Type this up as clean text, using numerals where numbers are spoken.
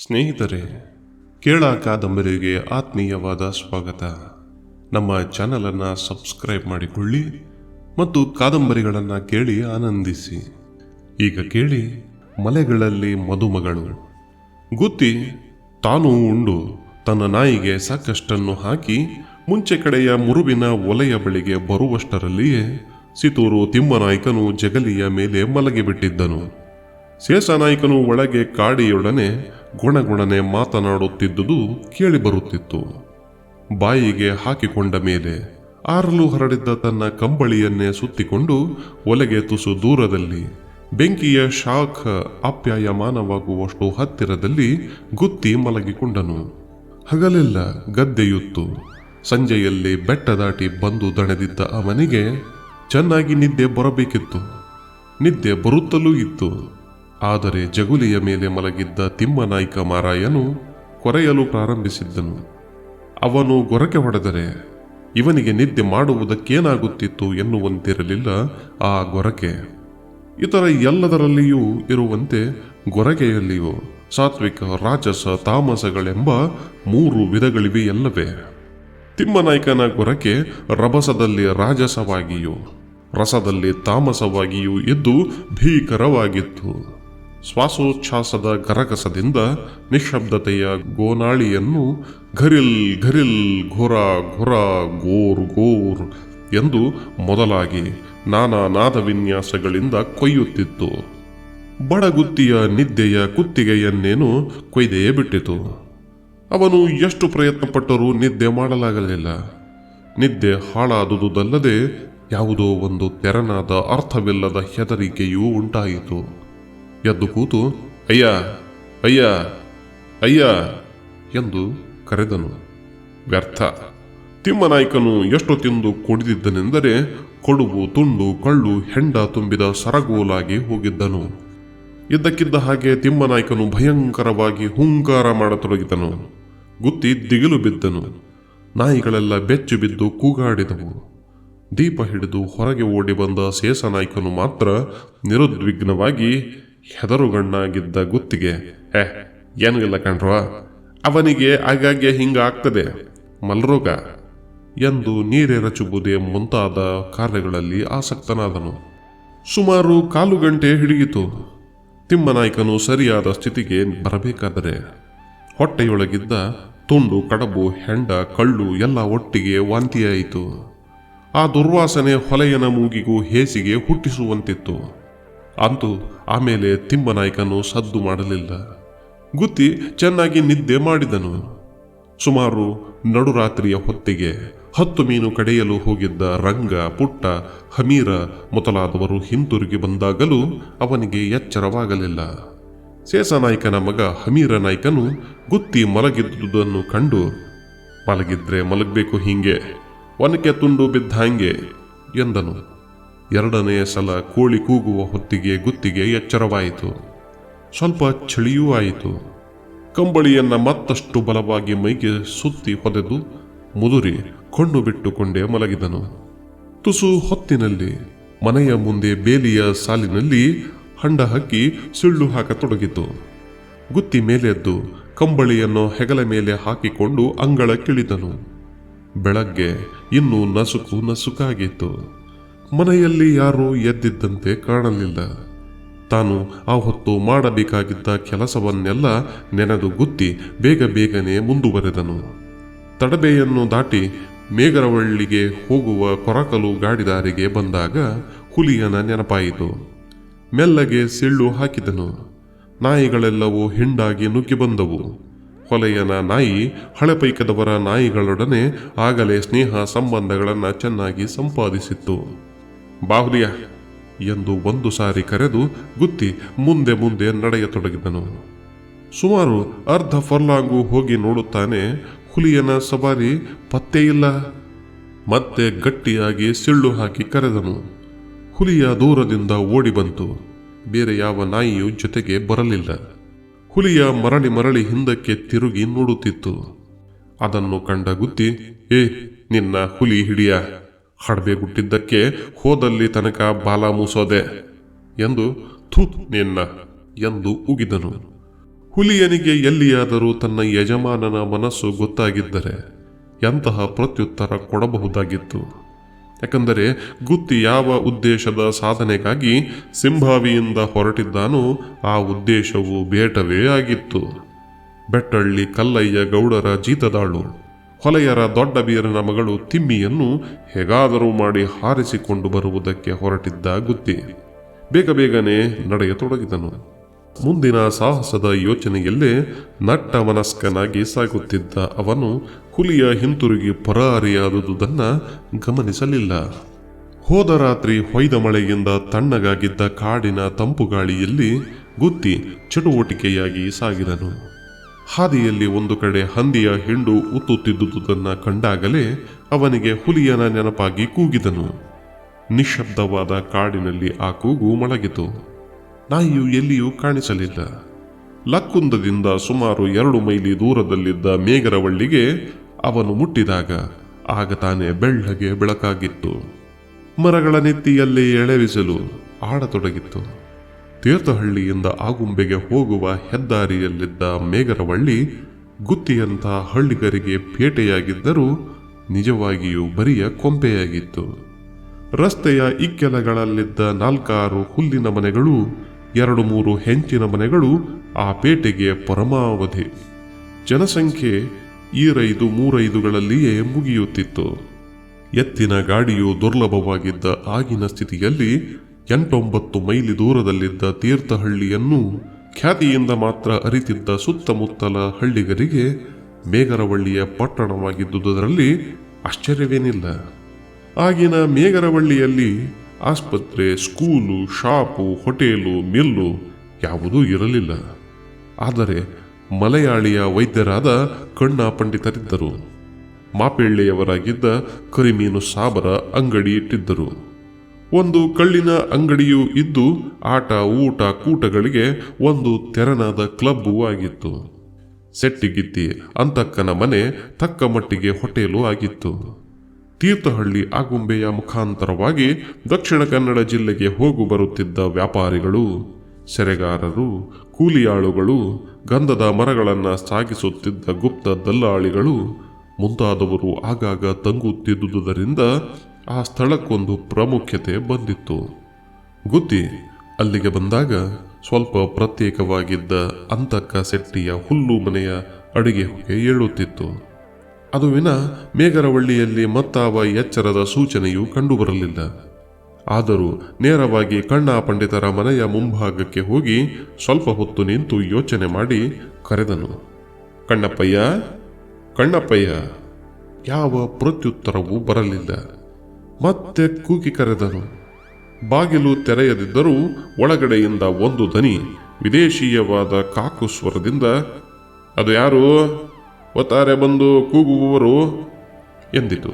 ಸ್ನೇಹಿತರೆ, ಕೇಳ ಕಾದಂಬರಿಗೆ ಆತ್ಮೀಯವಾದ ಸ್ವಾಗತ. ನಮ್ಮ ಚಾನಲನ್ನು ಸಬ್ಸ್ಕ್ರೈಬ್ ಮಾಡಿಕೊಳ್ಳಿ ಮತ್ತು ಕಾದಂಬರಿಗಳನ್ನು ಕೇಳಿ ಆನಂದಿಸಿ. ಈಗ ಕೇಳಿ ಮಲೆಗಳಲ್ಲಿ ಮದುಮಗಳು. ಗುತ್ತಿ ತಾನು ಉಂಡು ತನ್ನ ನಾಯಿಗೆ ಸಾಕಷ್ಟನ್ನು ಹಾಕಿ ಮುಂಚೆ ಕಡೆಯ ಮುರುವಿನ ಒಲೆಯ ಬಳಿಗೆ ಬರುವಷ್ಟರಲ್ಲಿಯೇ ಸಿತೂರು ತಿಮ್ಮನಾಯ್ಕನು ಜಗಲಿಯ ಮೇಲೆ ಮಲಗಿಬಿಟ್ಟಿದ್ದನು. ಶೇಷನಾಯ್ಕನು ಒಳಗೆ ಕಾಡಿಯೊಡನೆ ಗುಣಗುಣನೆ ಮಾತನಾಡುತ್ತಿದ್ದುದು ಕೇಳಿಬರುತ್ತಿತ್ತು. ಬಾಯಿಗೆ ಹಾಕಿಕೊಂಡ ಮೇಲೆ ಆರಲು ಹರಡಿದ್ದ ತನ್ನ ಕಂಬಳಿಯನ್ನೇ ಸುತ್ತಿಕೊಂಡು ಒಲೆಗೆ ತುಸು ದೂರದಲ್ಲಿ ಬೆಂಕಿಯ ಶಾಖ ಆಪ್ಯಾಯಮಾನವಾಗುವಷ್ಟು ಹತ್ತಿರದಲ್ಲಿ ಗುತ್ತಿ ಮಲಗಿಕೊಂಡನು. ಹಗಲೆಲ್ಲ ಗದ್ದೆಯುತ್ತು. ಸಂಜೆಯಲ್ಲಿ ಬೆಟ್ಟ ದಾಟಿ ಬಂದು ದಣದಿದ್ದ ಅವನಿಗೆ ಚೆನ್ನಾಗಿ ನಿದ್ದೆ ಬರಬೇಕಿತ್ತು. ನಿದ್ದೆ ಬರುತ್ತಲೂ ಇತ್ತು. ಆದರೆ ಜಗುಲಿಯ ಮೇಲೆ ಮಲಗಿದ್ದ ತಿಮ್ಮನಾಯ್ಕ ಮಾರಾಯನು ಕೊರೆಯಲು ಪ್ರಾರಂಭಿಸಿದ್ದನು. ಅವನು ಗೊರಕೆ ಹೊಡೆದರೆ ಇವನಿಗೆ ನಿದ್ದೆ ಮಾಡುವುದಕ್ಕೇನಾಗುತ್ತಿತ್ತು ಎನ್ನುವಂತಿರಲಿಲ್ಲ ಆ ಗೊರಕೆ. ಇತರ ಎಲ್ಲದರಲ್ಲಿಯೂ ಇರುವಂತೆ ಗೊರಕೆಯಲ್ಲಿಯೂ ಸಾತ್ವಿಕ, ರಾಜಸ, ತಾಮಸಗಳೆಂಬ 3 ವಿಧಗಳಿವೆಯಲ್ಲವೇ? ತಿಮ್ಮನಾಯ್ಕನ ಗೊರಕೆ ರಭಸದಲ್ಲಿ ರಾಜಸವಾಗಿಯೂ ರಸದಲ್ಲಿ ತಾಮಸವಾಗಿಯೂ ಇದ್ದು ಭೀಕರವಾಗಿತ್ತು. ಶ್ವಾಸೋಚ್ಛ್ವಾಸದ ಗರಗಸದಿಂದ ನಿಶ್ಶಬ್ದತೆಯ ಗೋನಾಳಿಯನ್ನು ಘರಿಲ್ ಘರಿಲ್, ಘೊರ ಘೊರ, ಗೋರ್ ಗೋರ್ ಎಂದು ಮೊದಲಾಗಿ ನಾನಾ ನಾದ ವಿನ್ಯಾಸಗಳಿಂದ ಕೊಯ್ಯುತ್ತಿತ್ತು. ಬಡಗುತ್ತಿಯ ನಿದ್ದೆಯ ಕುತ್ತಿಗೆಯನ್ನೇನು ಕೊಯ್ದೇ ಬಿಟ್ಟಿತು. ಅವನು ಎಷ್ಟು ಪ್ರಯತ್ನಪಟ್ಟರೂ ನಿದ್ದೆ ಮಾಡಲಾಗಲಿಲ್ಲ. ನಿದ್ದೆ ಹಾಳಾದುದಲ್ಲದೆ ಯಾವುದೋ ಒಂದು ತೆರನಾದ ಅರ್ಥವಿಲ್ಲದ ಹೆದರಿಕೆಯೂ ಉಂಟಾಯಿತು. ಎದ್ದು ಕೂತು ಅಯ್ಯ ಅಯ್ಯ ಅಯ್ಯ ಎಂದು ಕರೆದನು. ವ್ಯರ್ಥ. ತಿಮ್ಮನಾಯ್ಕನು ಎಷ್ಟು ತಿಂದು ಕುಡಿದಿದ್ದನೆಂದರೆ ಕೊಡುಗು, ತುಂಡು, ಕಳ್ಳು, ಹೆಂಡ ತುಂಬಿದ ಸರಗೋಲಾಗಿ ಹೋಗಿದ್ದನು. ಇದ್ದಕ್ಕಿದ್ದ ಹಾಗೆ ತಿಮ್ಮನಾಯ್ಕನು ಭಯಂಕರವಾಗಿ ಹುಂಕಾರ ಮಾಡತೊಡಗಿದನು. ಗುತ್ತಿ ದಿಗಿಲು ಬಿದ್ದನು. ನಾಯಿಗಳೆಲ್ಲ ಬೆಚ್ಚು ಬಿದ್ದು ಕೂಗಾಡಿದವು. ದೀಪ ಹಿಡಿದು ಹೊರಗೆ ಓಡಿ ಬಂದ ಶೇಷನಾಯ್ಕನು ಮಾತ್ರ ನಿರುದ್ವಿಗ್ನವಾಗಿ ಹೆದರುಗಣ್ಣಾಗಿದ್ದ ಗುತ್ತಿಗೆ ಏನೂ ಇಲ್ಲ ಕಣ್ರುವ, ಅವನಿಗೆ ಆಗಾಗ್ಗೆ ಹಿಂಗಾಗ್ತದೆ, ಮಲ್ರೋಗ ಎಂದು ನೀರೆರಚುವುದೇ ಮುಂತಾದ ಕಾರ್ಯಗಳಲ್ಲಿ ಆಸಕ್ತನಾದನು. ಸುಮಾರು 1/4 ಗಂಟೆ ಹಿಡಿಯಿತು ತಿಮ್ಮನಾಯ್ಕನು ಸರಿಯಾದ ಸ್ಥಿತಿಗೆ ಬರಬೇಕಾದರೆ. ಹೊಟ್ಟೆಯೊಳಗಿದ್ದ ತುಂಡು, ಕಡಬು, ಹೆಂಡ, ಕಳ್ಳು ಎಲ್ಲ ಒಟ್ಟಿಗೆ ವಾಂತಿಯಾಯಿತು. ಆ ದುರ್ವಾಸನೆ ಹೊಲೆಯನ ಮೂಗಿಗೂ ಹೇಸಿಗೆ ಹುಟ್ಟಿಸುವಂತಿತ್ತು. ಅಂತೂ ಆಮೇಲೆ ತಿಮ್ಮನಾಯ್ಕನು ಸದ್ದು ಮಾಡಲಿಲ್ಲ. ಗುತ್ತಿ ಚೆನ್ನಾಗಿ ನಿದ್ದೆ ಮಾಡಿದನು. ಸುಮಾರು ನಡುರಾತ್ರಿಯ ಹೊತ್ತಿಗೆ 10 ಮೀನು ಕಡೆಯಲು ಹೋಗಿದ್ದ ರಂಗ, ಪುಟ್ಟ, ಹಮೀರ ಮೊದಲಾದವರು ಹಿಂತಿರುಗಿ ಬಂದಾಗಲೂ ಅವನಿಗೆ ಎಚ್ಚರವಾಗಲಿಲ್ಲ. ಶೇಷನಾಯ್ಕನ ಮಗ ಹಮೀರ ನಾಯ್ಕನು ಗುತ್ತಿ ಮಲಗಿದ್ದುದನ್ನು ಕಂಡು, ಮಲಗಿದ್ರೆ ಮಲಗಬೇಕು ಹೀಗೆ, ಒನಕೆ ತುಂಡು ಬಿದ್ದ ಹಾಗೆ ಎಂದನು. 2ನೇ ಸಲ ಕೋಳಿ ಕೂಗುವ ಹೊತ್ತಿಗೆ ಗುತ್ತಿಗೆ ಎಚ್ಚರವಾಯಿತು. ಸ್ವಲ್ಪ ಚಳಿಯೂ ಆಯಿತು. ಕಂಬಳಿಯನ್ನ ಮತ್ತಷ್ಟು ಬಲವಾಗಿ ಮೈಗೆ ಸುತ್ತಿ ಹೊದೆದು ಮುದುರಿ ಕೊಂಡು ಬಿಟ್ಟುಕೊಂಡೇ ಮಲಗಿದನು. ತುಸು ಹೊತ್ತಿನಲ್ಲಿ ಮನೆಯ ಮುಂದೆ ಬೇಲಿಯ ಸಾಲಿನಲ್ಲಿ ಹಂಡ ಹಕ್ಕಿ ಸಿಳ್ಳು ಹಾಕತೊಡಗಿತು. ಗುತ್ತಿ ಮೇಲೆದ್ದು ಕಂಬಳಿಯನ್ನು ಹೆಗಲ ಮೇಲೆ ಹಾಕಿಕೊಂಡು ಅಂಗಳಕ್ಕಿಳಿದನು. ಬೆಳಗ್ಗೆ ಇನ್ನೂ ನಸುಕು ನಸುಕಾಗಿತ್ತು. ಮನೆಯಲ್ಲಿ ಯಾರೂ ಎದ್ದಿದ್ದಂತೆ ಕಾಣಲಿಲ್ಲ. ತಾನು ಆ ಹೊತ್ತು ಮಾಡಬೇಕಾಗಿದ್ದ ಕೆಲಸವನ್ನೆಲ್ಲ ನೆನೆದು ಗುತ್ತಿ ಬೇಗ ಬೇಗನೆ ಮುಂದುವರೆದನು. ತಡಬೆಯನ್ನು ದಾಟಿ ಮೇಗರವಳ್ಳಿಗೆ ಹೋಗುವ ಕೊರಕಲು ಗಾಡಿದಾರಿಗೆ ಬಂದಾಗ ಹುಲಿಯನ ನೆನಪಾಯಿತು. ಮೆಲ್ಲಗೆ ಸಿಳ್ಳು ಹಾಕಿದನು. ನಾಯಿಗಳೆಲ್ಲವೂ ಹಿಂಡಾಗಿ ನುಗ್ಗಿ ಬಂದವು. ಹೊಲೆಯನ ನಾಯಿ ಹಳೆಪೈಕದವರ ನಾಯಿಗಳೊಡನೆ ಆಗಲೇ ಸ್ನೇಹ ಸಂಬಂಧಗಳನ್ನು ಚೆನ್ನಾಗಿ ಸಂಪಾದಿಸಿತ್ತು. ಬಾಹುಲಿಯ ಎಂದು 1 ಸಾರಿ ಕರೆದು ಗುತ್ತಿ ಮುಂದೆ ಮುಂದೆ ನಡೆಯತೊಡಗಿದನು. ಸುಮಾರು ಅರ್ಧ ಫರ್ಲಾಂಗು ಹೋಗಿ ನೋಡುತ್ತಾನೆ, ಹುಲಿಯನ ಸವಾರಿ ಪತ್ತೆಯಿಲ್ಲ. ಮತ್ತೆ ಗಟ್ಟಿಯಾಗಿ ಸಿಳ್ಳು ಹಾಕಿ ಕರೆದನು. ಹುಲಿಯ ದೂರದಿಂದ ಓಡಿ ಬಂತು. ಬೇರೆ ಯಾವ ನಾಯಿಯೂ ಜೊತೆಗೆ ಬರಲಿಲ್ಲ. ಹುಲಿಯ ಮರಳಿ ಮರಳಿ ಹಿಂದಕ್ಕೆ ತಿರುಗಿ ನೋಡುತ್ತಿತ್ತು. ಅದನ್ನು ಕಂಡ ಗುತ್ತಿ, ನಿನ್ನ ಹುಲಿ ಹಿಡಿಯ, ಹಡಬೆ ಗುಟ್ಟಿದ್ದಕ್ಕೆ ಹೋದಲ್ಲಿ ತನಕ ಬಾಲ ಮೂಸೋದೆ ಎಂದು ಥು ನಿನ್ನ ಎಂದು ಉಗಿದನು. ಹುಲಿಯನಿಗೆ ಎಲ್ಲಿಯಾದರೂ ತನ್ನ ಯಜಮಾನನ ಮನಸ್ಸು ಗೊತ್ತಾಗಿದ್ದರೆ ಎಂತಹ ಪ್ರತ್ಯುತ್ತರ ಕೊಡಬಹುದಾಗಿತ್ತು. ಯಾಕಂದರೆ ಗುತ್ತಿ ಯಾವ ಉದ್ದೇಶದ ಸಾಧನೆಗಾಗಿ ಸಿಂಭಾವಿಯಿಂದ ಹೊರಟಿದ್ದಾನೋ ಆ ಉದ್ದೇಶವು ಬೇಟವೇ ಆಗಿತ್ತು. ಬೆಟ್ಟಳ್ಳಿ ಕಲ್ಲಯ್ಯ ಗೌಡರ ಜೀತದಾಳು ಹೊಲೆಯರ ದೊಡ್ಡ ಬೀರನ ಮಗಳು ತಿಮ್ಮಿಯನ್ನು ಹೇಗಾದರೂ ಮಾಡಿ ಹಾರಿಸಿಕೊಂಡು ಬರುವುದಕ್ಕೆ ಹೊರಟಿದ್ದ ಗುತ್ತಿ ಬೇಗ ಬೇಗನೆ ನಡೆಯತೊಡಗಿದನು. ಮುಂದಿನ ಸಾಹಸದ ಯೋಚನೆಯಲ್ಲೇ ನಟ್ಟ ಮನಸ್ಕನಾಗಿ ಸಾಗುತ್ತಿದ್ದ ಅವನು ಹುಲಿಯ ಹಿಂತಿರುಗಿ ಪರಾರಿಯಾದುದನ್ನು ಗಮನಿಸಲಿಲ್ಲ. ಹೋದ ರಾತ್ರಿ ಹೊಯ್ದ ಮಳೆಯಿಂದ ತಣ್ಣಗಾಗಿದ್ದ ಕಾಡಿನ ತಂಪುಗಾಳಿಯಲ್ಲಿ ಗುತ್ತಿ ಚಟುವಟಿಕೆಯಾಗಿ ಸಾಗಿದನು. ಹಾದಿಯಲ್ಲಿ ಒಂದು ಕಡೆ ಹಂದಿಯ ಹಿಂಡು ಉತ್ತುತ್ತಿದ್ದುದನ್ನು ಕಂಡಾಗಲೇ ಅವನಿಗೆ ಹುಲಿಯನ ನೆನಪಾಗಿ ಕೂಗಿದನು. ನಿಶ್ಶಬ್ದವಾದ ಕಾಡಿನಲ್ಲಿ ಆ ಕೂಗು ಮೊಳಗಿತು. ನಾಯಿಯು ಎಲ್ಲಿಯೂ ಕಾಣಿಸಲಿಲ್ಲ. ಲಕ್ಕುಂದದಿಂದ ಸುಮಾರು 2 ಮೈಲಿ ದೂರದಲ್ಲಿದ್ದ ಮೇಗರವಳ್ಳಿಗೆ ಅವನು ಮುಟ್ಟಿದಾಗ ಆಗ ತಾನೇ ಬೆಳ್ಳಗೆ ಬೆಳಕಾಗಿತ್ತು. ಮರಗಳ ನೆತ್ತಿಯಲ್ಲೇ ಎಳೆವಿಸಲು ಆಡತೊಡಗಿತ್ತು. ತೀರ್ಥಹಳ್ಳಿಯಿಂದ ಆಗುಂಬೆಗೆ ಹೋಗುವ ಹೆದ್ದಾರಿಯಲ್ಲಿದ್ದ ಮೇಗರವಳ್ಳಿ ಗುತ್ತಿಯಂಥ ಹಳ್ಳಿಗರಿಗೆ ಪೇಟೆಯಾಗಿದ್ದರೂ ನಿಜವಾಗಿಯೂ ಬರಿಯ ಕೊಂಪೆಯಾಗಿತ್ತು. ರಸ್ತೆಯ ಇಕ್ಕೆಲಗಳಲ್ಲಿದ್ದ 4-6 ಹುಲ್ಲಿನ ಮನೆಗಳು, 2-3 ಹೆಂಚಿನ ಮನೆಗಳು ಆ ಪೇಟೆಗೆ ಪರಮಾವಧಿ. ಜನಸಂಖ್ಯೆ 2-3-5ಗಳಲ್ಲಿಯೇ ಮುಗಿಯುತ್ತಿತ್ತು. ಎತ್ತಿನ ಗಾಡಿಯು ದುರ್ಲಭವಾಗಿದ್ದ ಆಗಿನ ಸ್ಥಿತಿಯಲ್ಲಿ 8-9 ಮೈಲಿ ದೂರದಲ್ಲಿದ್ದ ತೀರ್ಥಹಳ್ಳಿಯನ್ನು ಖ್ಯಾತಿಯಿಂದ ಮಾತ್ರ ಅರಿತಿದ್ದ ಸುತ್ತಮುತ್ತಲ ಹಳ್ಳಿಗರಿಗೆ ಮೇಗರವಳ್ಳಿಯ ಪಟ್ಟಣವಾಗಿದ್ದುದರಲ್ಲಿ ಆಶ್ಚರ್ಯವೇನಿಲ್ಲ. ಆಗಿನ ಮೇಗರವಳ್ಳಿಯಲ್ಲಿ ಆಸ್ಪತ್ರೆ, ಸ್ಕೂಲು, ಶಾಪು, ಹೋಟೇಲು, ಮಿಲ್ಲು ಯಾವುದೂ ಇರಲಿಲ್ಲ. ಆದರೆ ಮಲಯಾಳಿಯ ವೈದ್ಯರಾದ ಕಣ್ಣ ಪಂಡಿತರಿದ್ದರು. ಮಾಪೇಳ್ಳೆಯವರಾಗಿದ್ದ ಕರಿಮೀನು ಸಾಬರ ಅಂಗಡಿ ಇಟ್ಟಿದ್ದರು. ಒಂದು ಕಳ್ಳಿನ ಅಂಗಡಿಯೂ ಇದ್ದು ಆಟ ಊಟ ಕೂಟಗಳಿಗೆ ಒಂದು ತೆರನಾದ ಕ್ಲಬ್ಬೂ ಆಗಿತ್ತು. ಸೆಟ್ಟಿಗಿತ್ತಿ ಅಂತಕ್ಕನ ಮನೆ ತಕ್ಕ ಮಟ್ಟಿಗೆ ಹೋಟೇಲು ಆಗಿತ್ತು. ತೀರ್ಥಹಳ್ಳಿ ಆಗುಂಬೆಯ ಮುಖಾಂತರವಾಗಿ ದಕ್ಷಿಣ ಕನ್ನಡ ಜಿಲ್ಲೆಗೆ ಹೋಗು ಬರುತ್ತಿದ್ದ ವ್ಯಾಪಾರಿಗಳು, ಸೆರೆಗಾರರು, ಕೂಲಿಯಾಳುಗಳು, ಗಂಧದ ಮರಗಳನ್ನು ಸಾಗಿಸುತ್ತಿದ್ದ ಗುಪ್ತ ದಲ್ಲಾಳಿಗಳು ಮುಂತಾದವರು ಆಗಾಗ ತಂಗುತ್ತಿದ್ದುದರಿಂದ ಆ ಸ್ಥಳಕ್ಕೊಂದು ಪ್ರಾಮುಖ್ಯತೆ ಬಂದಿತ್ತು. ಗುತ್ತಿ ಅಲ್ಲಿಗೆ ಬಂದಾಗ ಸ್ವಲ್ಪ ಪ್ರತ್ಯೇಕವಾಗಿದ್ದ ಅಂತಕ್ಕ ಸೆಟ್ಟಿಯ ಹುಲ್ಲು ಮನೆಯ ಅಡಿಗೆ ಹೊಗೆ ಏಳುತ್ತಿತ್ತು. ಅದು ವಿನ ಮೇಗರವಳ್ಳಿಯಲ್ಲಿ ಮತ್ತಾವ ಎಚ್ಚರದ ಸೂಚನೆಯೂ ಕಂಡುಬರಲಿಲ್ಲ. ಆದರೂ ನೇರವಾಗಿ ಕಣ್ಣ ಪಂಡಿತರ ಮನೆಯ ಮುಂಭಾಗಕ್ಕೆ ಹೋಗಿ ಸ್ವಲ್ಪ ಹೊತ್ತು ನಿಂತು ಯೋಚನೆ ಮಾಡಿ ಕರೆದನು. ಕಣ್ಣಪ್ಪಯ್ಯ, ಕಣ್ಣಪ್ಪಯ್ಯ. ಯಾವ ಪ್ರತ್ಯುತ್ತರವೂ ಬರಲಿಲ್ಲ. ಮತ್ತೆ ಕೂಗಿ ಕರೆದನು. ಬಾಗಿಲು ತೆರೆಯದಿದ್ದರೂ ಒಳಗಡೆಯಿಂದ ಒಂದು ದನಿ ವಿದೇಶೀಯವಾದ ಕಾಕು ಸ್ವರದಿಂದ, ಅದು ಯಾರು? ಒತ್ತಾರೆ ಬಂದು ಕೂಗುವವರು ಎಂದಿತು.